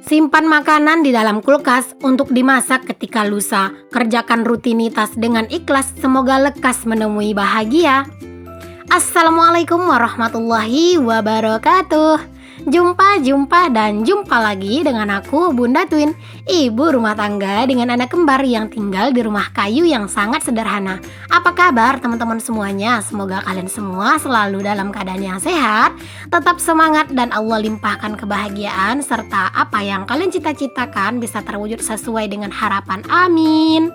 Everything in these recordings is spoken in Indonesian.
Simpan makanan di dalam kulkas untuk dimasak ketika lusa. Kerjakan rutinitas dengan ikhlas, semoga lekas menemui bahagia. Assalamualaikum warahmatullahi wabarakatuh. Jumpa dan jumpa lagi dengan aku, Bunda Twin, ibu rumah tangga dengan anak kembar yang tinggal di rumah kayu yang sangat sederhana. Apa kabar teman-teman semuanya? Semoga kalian semua selalu dalam keadaan yang sehat, tetap semangat dan Allah limpahkan kebahagiaan serta apa yang kalian cita-citakan bisa terwujud sesuai dengan harapan. Amin.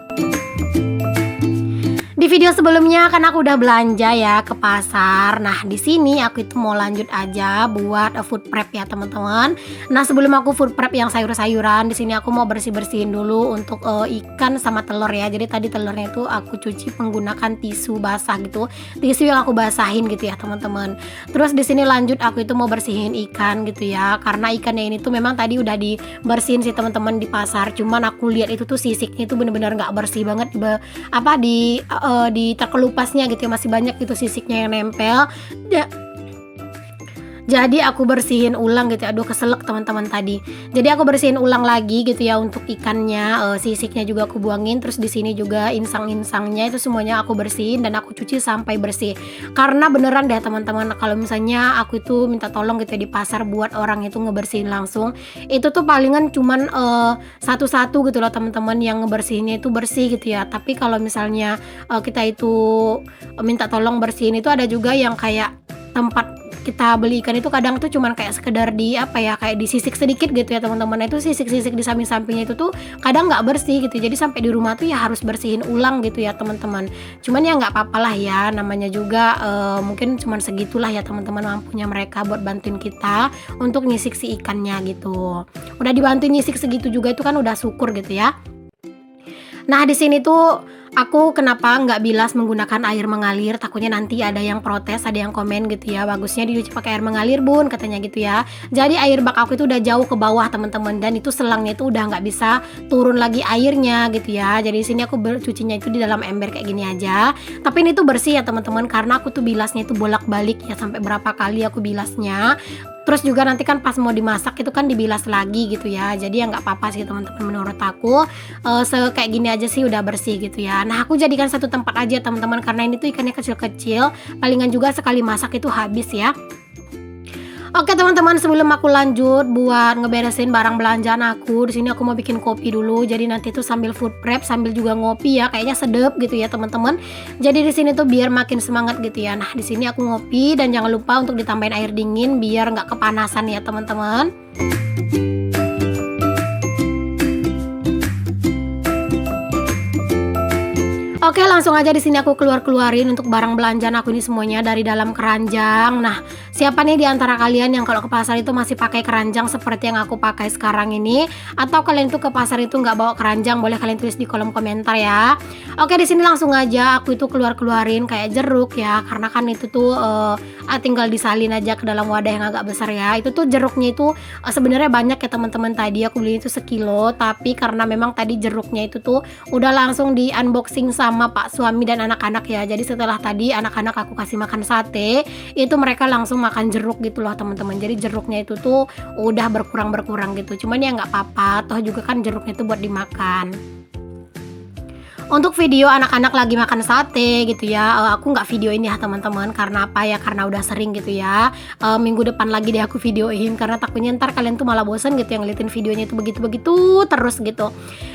Di video sebelumnya kan aku udah belanja ya ke pasar. Nah, di sini aku itu mau lanjut aja buat food prep ya, teman-teman. Nah, sebelum aku food prep yang sayur-sayuran, di sini aku mau bersih-bersihin dulu untuk ikan sama telur ya. Jadi tadi telurnya itu aku cuci menggunakan tisu basah gitu. Tisu yang aku basahin gitu ya, teman-teman. Terus di sini lanjut aku itu mau bersihin ikan gitu ya. Karena ikannya ini tuh memang tadi udah dibersihin sih teman-teman di pasar. Cuman aku lihat itu tuh sisiknya itu bener-bener nggak bersih banget di terkelupasnya gitu ya, masih banyak gitu sisiknya yang nempel. Jadi aku bersihin ulang gitu ya. Aduh keselak teman-teman tadi. Jadi aku bersihin ulang lagi gitu ya untuk ikannya, sisiknya juga aku buangin. Terus di sini juga insang-insangnya itu semuanya aku bersihin dan aku cuci sampai bersih. Karena beneran deh teman-teman, kalau misalnya aku itu minta tolong gitu ya di pasar buat orang itu ngebersihin langsung, itu tuh palingan cuman satu-satu gitu loh teman-teman yang ngebersihinnya itu bersih gitu ya. Tapi kalau misalnya kita itu minta tolong bersihin itu ada juga yang kayak tempat kita beli ikan itu kadang tuh cuman kayak sekedar kayak disisik sedikit gitu ya teman-teman. Itu sisik-sisik di samping-sampingnya itu tuh kadang nggak bersih gitu. Jadi sampai di rumah tuh ya harus bersihin ulang gitu ya teman-teman. Cuman ya nggak apa-apa lah ya, namanya juga mungkin cuman segitulah ya teman-teman mampunya mereka buat bantuin kita untuk nyisik si ikannya gitu. Udah dibantuin nyisik segitu juga itu kan udah syukur gitu ya. Nah, di sini tuh aku kenapa nggak bilas menggunakan air mengalir, takutnya nanti ada yang protes, ada yang komen gitu ya, bagusnya dicuci pakai air mengalir bun katanya gitu ya. Jadi air bak aku itu udah jauh ke bawah teman-teman, dan itu selangnya itu udah nggak bisa turun lagi airnya gitu ya. Jadi di sini aku bercucinya itu di dalam ember kayak gini aja. Tapi ini tuh bersih ya teman-teman, karena aku tuh bilasnya itu bolak-balik ya, sampai berapa kali aku bilasnya. Terus juga nanti kan pas mau dimasak itu kan dibilas lagi gitu ya. Jadi ya nggak apa-apa sih teman-teman, menurut aku kayak gini aja sih udah bersih gitu ya. Nah, aku jadikan satu tempat aja teman-teman, karena ini tuh ikannya kecil-kecil, palingan juga sekali masak itu habis ya. Oke teman-teman, sebelum aku lanjut buat ngeberesin barang belanjaan aku, di sini aku mau bikin kopi dulu. Jadi nanti tuh sambil food prep sambil juga ngopi ya, kayaknya sedep gitu ya teman-teman. Jadi di sini tuh biar makin semangat gitu ya. Nah, di sini aku ngopi dan jangan lupa untuk ditambahin air dingin biar nggak kepanasan ya teman-teman. Oke, langsung aja di sini aku keluarin untuk barang belanjaan aku ini semuanya dari dalam keranjang. Nah, siapa nih di antara kalian yang kalau ke pasar itu masih pakai keranjang seperti yang aku pakai sekarang ini? Atau kalian tuh ke pasar itu nggak bawa keranjang? Boleh kalian tulis di kolom komentar ya. Oke, di sini langsung aja aku itu keluarin kayak jeruk ya, karena kan itu tuh tinggal disalin aja ke dalam wadah yang agak besar ya. Itu tuh jeruknya itu sebenarnya banyak ya teman-teman. Tadi aku beli itu sekilo, tapi karena memang tadi jeruknya itu tuh udah langsung di unboxing sama Pak suami dan anak-anak ya. Jadi setelah tadi anak-anak aku kasih makan sate, itu mereka langsung makan jeruk gitu loh teman-teman. Jadi jeruknya itu tuh udah berkurang gitu. Cuman ya nggak apa-apa, toh juga kan jeruknya itu buat dimakan. Untuk video anak-anak lagi makan sate gitu ya, aku nggak videoin ya teman-teman. Karena apa ya, karena udah sering gitu ya. Minggu depan lagi deh aku videoin, karena takutnya ntar kalian tuh malah bosan gitu yang ngeliatin videonya itu begitu-begitu terus gitu.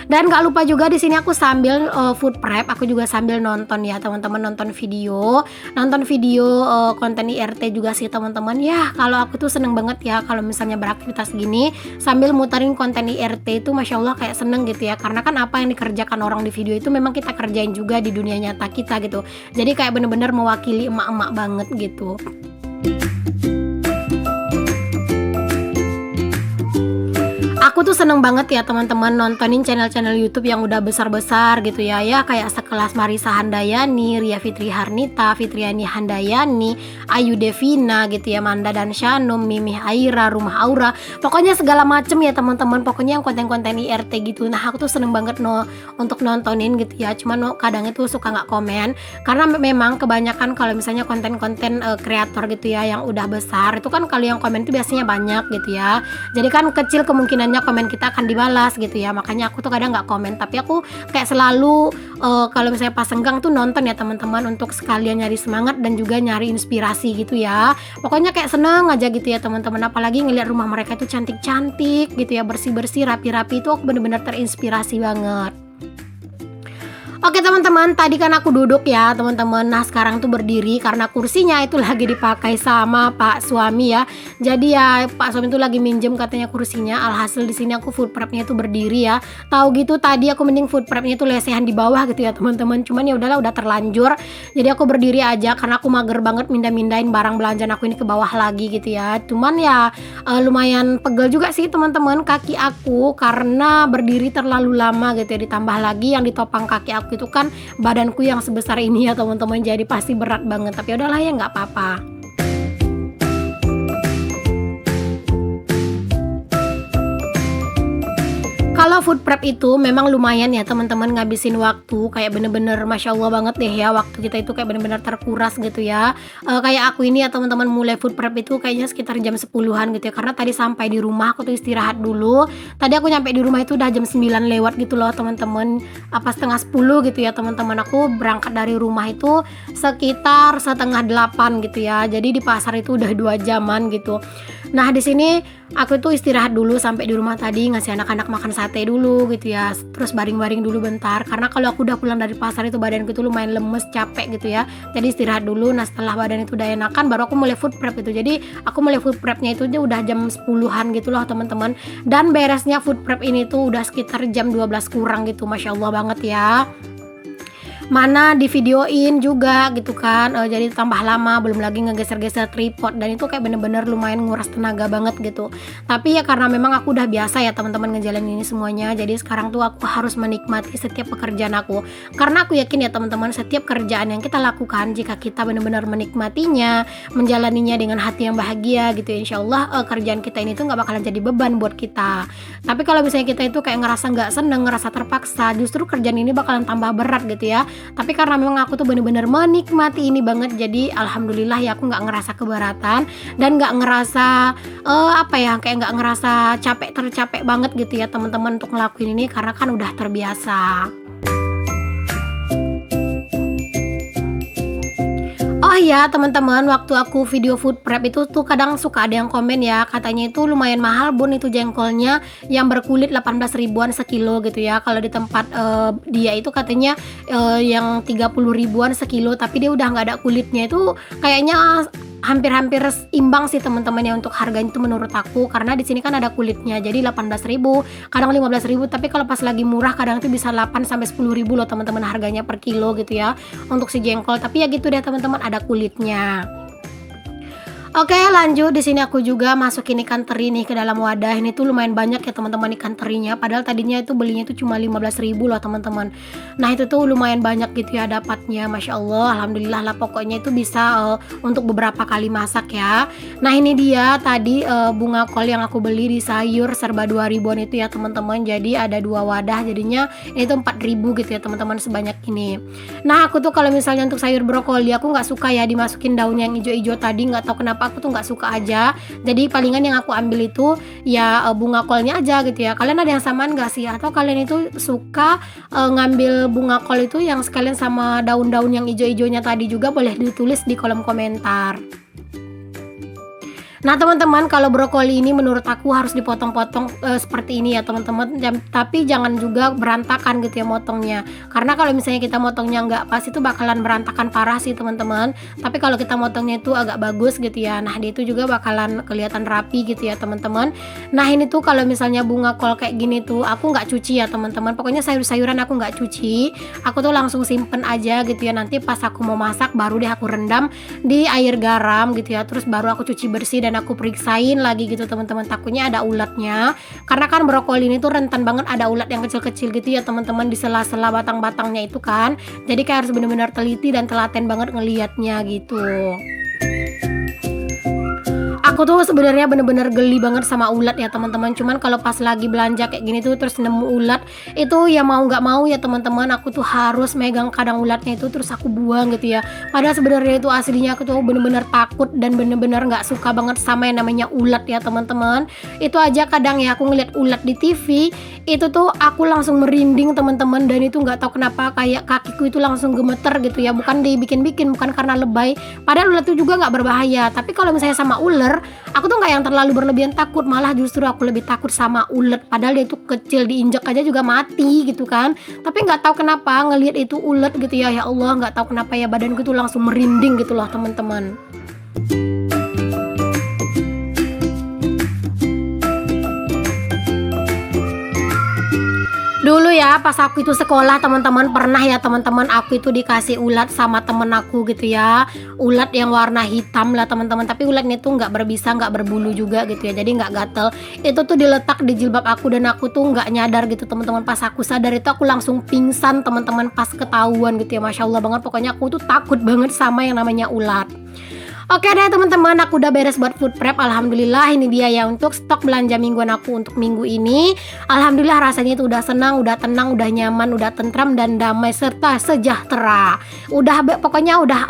Dan nggak lupa juga di sini aku sambil food prep, aku juga sambil nonton ya teman-teman, nonton video konten IRT juga sih teman-teman. Ya kalau aku tuh seneng banget ya kalau misalnya beraktivitas gini sambil muterin konten IRT itu, masya Allah kayak seneng gitu ya. Karena kan apa yang dikerjakan orang di video itu memang kita kerjain juga di dunia nyata kita gitu. Jadi kayak bener-bener mewakili emak-emak banget gitu. Aku tuh seneng banget ya teman-teman nontonin channel-channel YouTube yang udah besar-besar gitu ya, kayak sekelas Marisa Handayani, Ria Fitri Harnita, Fitriani Handayani, Ayu Devina gitu ya, Manda dan Shanum, Mimi Aira, Rumah Aura, pokoknya segala macem ya teman-teman, pokoknya yang konten-konten IRT gitu. Nah, aku tuh seneng banget untuk nontonin gitu ya. Cuman kadang itu suka nggak komen, karena memang kebanyakan kalau misalnya konten-konten kreator gitu ya yang udah besar itu kan kalau yang komen itu biasanya banyak gitu ya. Jadi kan kecil kemungkinannya komen kita akan dibalas gitu ya. Makanya aku tuh kadang nggak komen, tapi aku kayak selalu kalau misalnya pas senggang tuh nonton ya teman-teman, untuk sekalian nyari semangat dan juga nyari inspirasi gitu ya. Pokoknya kayak seneng aja gitu ya teman-teman, apalagi ngeliat rumah mereka itu cantik-cantik gitu ya, bersih-bersih, rapi-rapi, itu aku bener-bener terinspirasi banget. Oke teman-teman, tadi kan aku duduk ya teman-teman. Nah sekarang tuh berdiri karena kursinya itu lagi dipakai sama Pak suami ya. Jadi ya Pak suami tuh lagi minjem katanya kursinya. Alhasil di sini aku food prepnya itu berdiri ya. Tahu gitu tadi aku mending food prepnya itu lesehan di bawah gitu ya teman-teman. Cuman ya udahlah, udah terlanjur. Jadi aku berdiri aja karena aku mager banget mindahin barang belanjaan aku ini ke bawah lagi gitu ya. Cuman ya lumayan pegel juga sih teman-teman kaki aku karena berdiri terlalu lama gitu ya. Ditambah lagi yang ditopang kaki aku itu kan badanku yang sebesar ini ya teman-teman, jadi pasti berat banget, tapi udahlah ya nggak apa-apa. Kalau food prep itu memang lumayan ya teman-teman, ngabisin waktu kayak bener-bener Masya Allah banget deh ya, waktu kita itu kayak bener-bener terkuras gitu ya. Kayak aku ini ya teman-teman, mulai food prep itu kayaknya sekitar jam 10-an gitu ya, karena tadi sampai di rumah aku tuh istirahat dulu. Tadi aku nyampe di rumah itu udah jam 9 lewat gitu loh teman-teman, apa setengah 10 gitu ya teman-teman. Aku berangkat dari rumah itu sekitar setengah 8 gitu ya, jadi di pasar itu udah 2 jaman gitu. Nah di sini aku tuh istirahat dulu sampai di rumah tadi, ngasih anak-anak makan sate dulu gitu ya, terus baring-baring dulu bentar, karena kalau aku udah pulang dari pasar itu badanku tuh lumayan lemes, capek gitu ya, jadi istirahat dulu. Nah setelah badan itu udah enakan baru aku mulai food prep itu. Jadi aku mulai food prepnya itu udah jam 10-an gitu loh teman-teman, dan beresnya food prep ini tuh udah sekitar jam 12 kurang gitu. Masya Allah banget ya, mana di videoin juga gitu kan, jadi tambah lama, belum lagi ngegeser-geser tripod, dan itu kayak bener-bener lumayan nguras tenaga banget gitu. Tapi ya karena memang aku udah biasa ya teman-teman ngejalanin ini semuanya, jadi sekarang tuh aku harus menikmati setiap pekerjaan aku, karena aku yakin ya teman-teman, setiap kerjaan yang kita lakukan jika kita bener-bener menikmatinya, menjalaninya dengan hati yang bahagia gitu ya, insya Allah kerjaan kita ini tuh nggak bakalan jadi beban buat kita. Tapi kalau misalnya kita itu kayak ngerasa nggak seneng, ngerasa terpaksa, justru kerjaan ini bakalan tambah berat gitu ya. Tapi karena memang aku tuh bener-bener menikmati ini banget, jadi alhamdulillah ya aku nggak ngerasa keberatan dan nggak ngerasa kayak nggak ngerasa tercapek banget gitu ya teman-teman untuk ngelakuin ini, karena kan udah terbiasa. Oh iya teman-teman, waktu aku video food prep itu tuh kadang suka ada yang komen ya, katanya itu lumayan mahal bun itu jengkolnya yang berkulit 18 ribuan sekilo gitu ya. Kalau di tempat dia itu katanya yang 30 ribuan sekilo, tapi dia udah nggak ada kulitnya. Itu kayaknya hampir-hampir imbang sih teman-teman ya untuk harganya itu menurut aku, karena di sini kan ada kulitnya, jadi 18.000, kadang 15.000, tapi kalau pas lagi murah kadang itu bisa 8 sampai 10.000 loh teman-teman harganya per kilo gitu ya untuk si jengkol. Tapi ya gitu deh teman-teman, ada kulitnya. Oke lanjut, di sini aku juga masukin ikan teri nih ke dalam wadah. Ini tuh lumayan banyak ya teman-teman ikan terinya, padahal tadinya itu belinya itu cuma 15.000 loh teman-teman. Nah itu tuh lumayan banyak gitu ya dapatnya, Masya Allah, alhamdulillah lah pokoknya itu bisa untuk beberapa kali masak ya. Nah ini dia tadi bunga kol yang aku beli di sayur serba 2 ribuan itu ya teman-teman. Jadi ada 2 wadah, jadinya ini tuh 4.000 gitu ya teman-teman, sebanyak ini. Nah aku tuh kalau misalnya untuk sayur brokoli aku nggak suka ya dimasukin daun yang hijau-hijau tadi, nggak tahu kenapa aku tuh nggak suka aja. Jadi palingan yang aku ambil itu ya bunga kolnya aja gitu ya. Kalian ada yang samaan nggak sih, atau kalian itu suka ngambil bunga kol itu yang sekalian sama daun-daun yang hijau-hijaunya tadi juga? Boleh ditulis di kolom komentar. Nah teman-teman, kalau brokoli ini menurut aku harus dipotong-potong seperti ini ya teman-teman, tapi jangan juga berantakan gitu ya motongnya, karena kalau misalnya kita motongnya nggak pas itu bakalan berantakan parah sih teman-teman. Tapi kalau kita motongnya itu agak bagus gitu ya, nah dia itu juga bakalan kelihatan rapi gitu ya teman-teman. Nah ini tuh kalau misalnya bunga kol kayak gini tuh aku nggak cuci ya teman-teman, pokoknya sayur-sayuran aku nggak cuci, aku tuh langsung simpen aja gitu ya. Nanti pas aku mau masak baru deh aku rendam di air garam gitu ya, terus baru aku cuci bersih dan aku periksain lagi gitu teman-teman, takutnya ada ulatnya, karena kan brokoli ini tuh rentan banget ada ulat yang kecil-kecil gitu ya teman-teman di sela-sela batang-batangnya itu kan. Jadi kayak harus benar-benar teliti dan telaten banget ngelihatnya gitu. Aku tuh sebenarnya bener-bener geli banget sama ulat ya teman-teman. Cuman kalau pas lagi belanja kayak gini tuh terus nemu ulat, itu ya mau nggak mau ya teman-teman, aku tuh harus megang kandang ulatnya itu terus aku buang gitu ya. Padahal sebenarnya itu aslinya aku tuh bener-bener takut dan bener-bener nggak suka banget sama yang namanya ulat ya teman-teman. Itu aja kadang ya aku ngeliat ulat di TV, itu tuh aku langsung merinding teman-teman, dan itu nggak tahu kenapa kayak kakiku itu langsung gemeter gitu ya. Bukan dibikin-bikin, bukan karena lebay. Padahal ulat itu juga nggak berbahaya. Tapi kalau misalnya sama ular, aku tuh nggak yang terlalu berlebihan takut, malah justru aku lebih takut sama ulet. Padahal dia itu kecil, diinjak aja juga mati gitu kan. Tapi nggak tahu kenapa ngelihat itu ulet gitu ya, ya Allah nggak tahu kenapa ya badanku tuh langsung merinding gitu loh teman-teman. Dulu ya pas aku itu sekolah teman-teman, pernah ya teman-teman aku itu dikasih ulat sama temen aku gitu ya. Ulat yang warna hitam lah teman-teman, tapi ulatnya tuh nggak berbisa, nggak berbulu juga gitu ya, jadi nggak gatel. Itu tuh diletak di jilbab aku dan aku tuh nggak nyadar gitu teman-teman. Pas aku sadar itu aku langsung pingsan teman-teman pas ketahuan gitu ya. Masya Allah banget, pokoknya aku tuh takut banget sama yang namanya ulat. Oke deh teman-teman, aku udah beres buat food prep. Alhamdulillah ini dia ya untuk stok belanja mingguan aku untuk minggu ini. Alhamdulillah rasanya itu udah senang, udah tenang, udah nyaman, udah tentram dan damai serta sejahtera. Pokoknya udah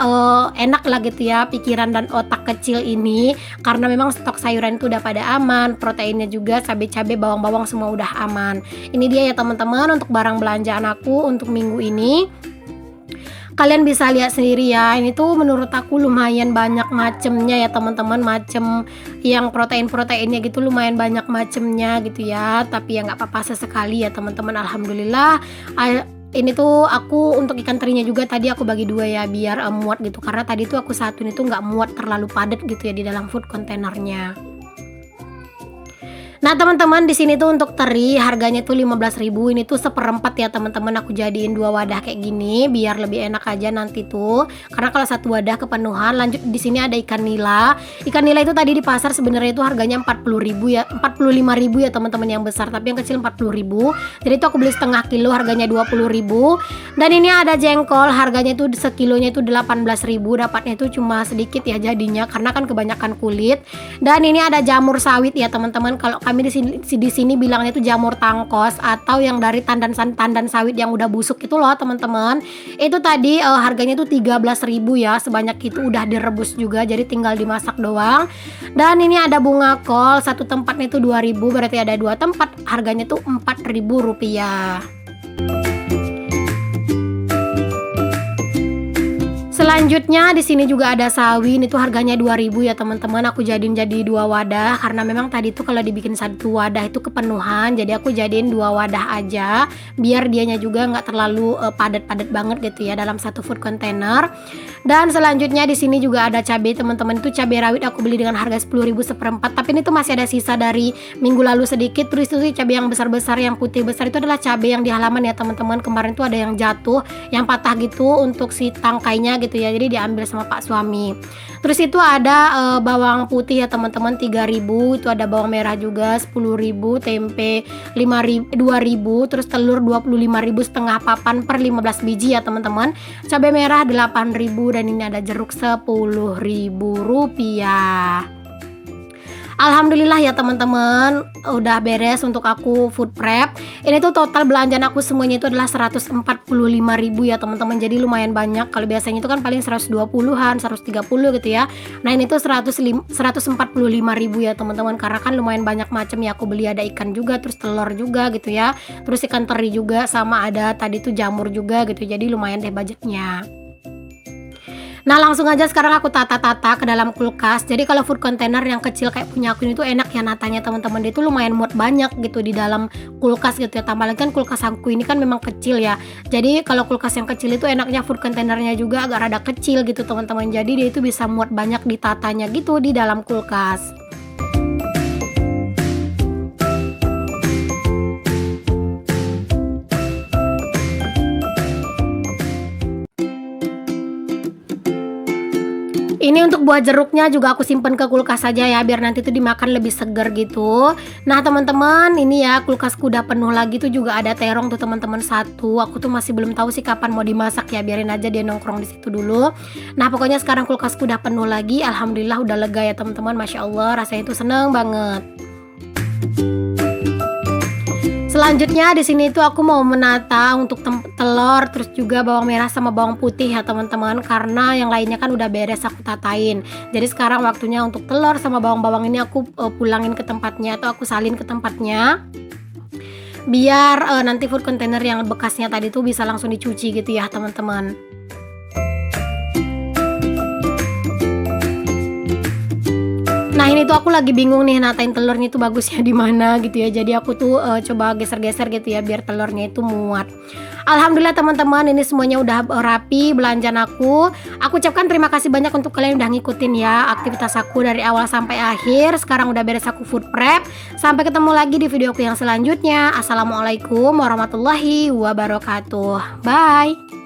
enak lah gitu ya pikiran dan otak kecil ini, karena memang stok sayuran itu udah pada aman, proteinnya juga, cabai-cabai, bawang-bawang semua udah aman. Ini dia ya teman-teman untuk barang belanjaan aku untuk minggu ini. Kalian bisa lihat sendiri ya, ini tuh menurut aku lumayan banyak macemnya ya teman-teman, macem yang protein-proteinnya gitu lumayan banyak macemnya gitu ya. Tapi ya nggak apa-apa sesekali ya teman-teman. Alhamdulillah. Ini tuh aku untuk ikan terinya juga tadi aku bagi dua ya biar muat gitu, karena tadi tuh aku satu ini tuh nggak muat terlalu padat gitu ya di dalam food containernya. Nah teman-teman, di sini tuh untuk teri harganya tuh 15.000. Ini tuh seperempat ya teman-teman, aku jadiin 2 wadah kayak gini biar lebih enak aja nanti tuh. Karena kalau 1 wadah kepenuhan. Lanjut di sini ada ikan nila. Ikan nila itu tadi di pasar sebenarnya itu harganya 40.000 ya, 45.000 ya teman-teman yang besar, tapi yang kecil 40.000. Jadi itu aku beli setengah kilo harganya 20.000. Dan ini ada jengkol harganya itu sekilonya itu 18.000. Dapatnya itu cuma sedikit ya jadinya karena kan kebanyakan kulit. Dan ini ada jamur sawit ya teman-teman. Kalau kami di sini bilangnya itu jamur tangkos atau yang dari tandan sawit yang udah busuk itu loh teman-teman. Itu tadi harganya itu 13.000 ya, sebanyak itu udah direbus juga jadi tinggal dimasak doang. Dan ini ada bunga kol, satu tempatnya itu 2.000, berarti ada 2 tempat harganya tuh 4.000 rupiah. Selanjutnya di sini juga ada sawi, ini tuh harganya 2.000 ya teman-teman. Aku jadiin jadi 2 wadah karena memang tadi tuh kalau dibikin 1 wadah itu kepenuhan. Jadi aku jadiin 2 wadah aja biar dianya juga nggak terlalu padat-padat banget gitu ya dalam satu food container. Dan selanjutnya di sini juga ada cabai teman-teman. Itu cabai rawit aku beli dengan harga 10.000 seperempat. Tapi ini tuh masih ada sisa dari minggu lalu sedikit. Terus itu cabai yang besar-besar, yang putih besar itu adalah cabai yang di halaman ya teman-teman. Kemarin tuh ada yang jatuh, yang patah gitu untuk si tangkainya gitu ya, jadi diambil sama pak suami. Terus itu ada bawang putih ya teman-teman 3.000, itu ada bawang merah juga 10.000, tempe 2.000, terus telur 25.000 setengah papan per 15 biji ya teman-teman. Cabai merah 8.000 dan ini ada jeruk 10.000 rupiah. Alhamdulillah ya teman-teman, udah beres untuk aku food prep. Ini tuh total belanjaan aku semuanya itu adalah 145.000 ya teman-teman. Jadi lumayan banyak. Kalau biasanya itu kan paling 120-an, 130 gitu ya. Nah ini tuh 145.000 ya teman-teman. Karena kan lumayan banyak macam ya. Aku beli ada ikan juga, terus telur juga gitu ya. Terus ikan teri juga, sama ada tadi tuh jamur juga gitu. Jadi lumayan deh budgetnya. Nah langsung aja sekarang aku tata-tata ke dalam kulkas. Jadi kalau food container yang kecil kayak punya aku ini tuh enak ya natanya teman-teman. Dia tuh lumayan muat banyak gitu di dalam kulkas gitu ya. Tambah lagi kan kulkas aku ini kan memang kecil ya. Jadi kalau kulkas yang kecil itu enaknya food containernya juga agak rada kecil gitu teman-teman. Jadi dia itu bisa muat banyak ditatanya gitu di dalam kulkas. Ini Ini untuk buah jeruknya juga aku simpen ke kulkas saja ya, biar nanti tuh dimakan lebih seger gitu. Nah teman-teman, ini ya kulkasku udah penuh lagi tuh, juga ada terong tuh teman-teman satu. Aku tuh masih belum tahu sih kapan mau dimasak ya, biarin aja dia nongkrong di situ dulu. Nah pokoknya sekarang kulkasku udah penuh lagi, alhamdulillah udah lega ya teman-teman, masya Allah rasanya itu seneng banget. Selanjutnya di sini tuh aku mau menata untuk telur, terus juga bawang merah sama bawang putih ya teman-teman, karena yang lainnya kan udah beres aku tatain. Jadi sekarang waktunya untuk telur sama bawang-bawang ini aku pulangin ke tempatnya atau aku salin ke tempatnya. Biar nanti food container yang bekasnya tadi tuh bisa langsung dicuci gitu ya teman-teman. Nah ini tuh aku lagi bingung nih natain telurnya itu bagusnya di mana gitu ya. Jadi aku tuh coba geser-geser gitu ya biar telurnya itu muat. Alhamdulillah teman-teman, ini semuanya udah rapi belanjaan aku. Aku ucapkan terima kasih banyak untuk kalian yang udah ngikutin ya aktivitas aku dari awal sampai akhir. Sekarang udah beres aku food prep. Sampai ketemu lagi di video aku yang selanjutnya. Assalamualaikum warahmatullahi wabarakatuh. Bye.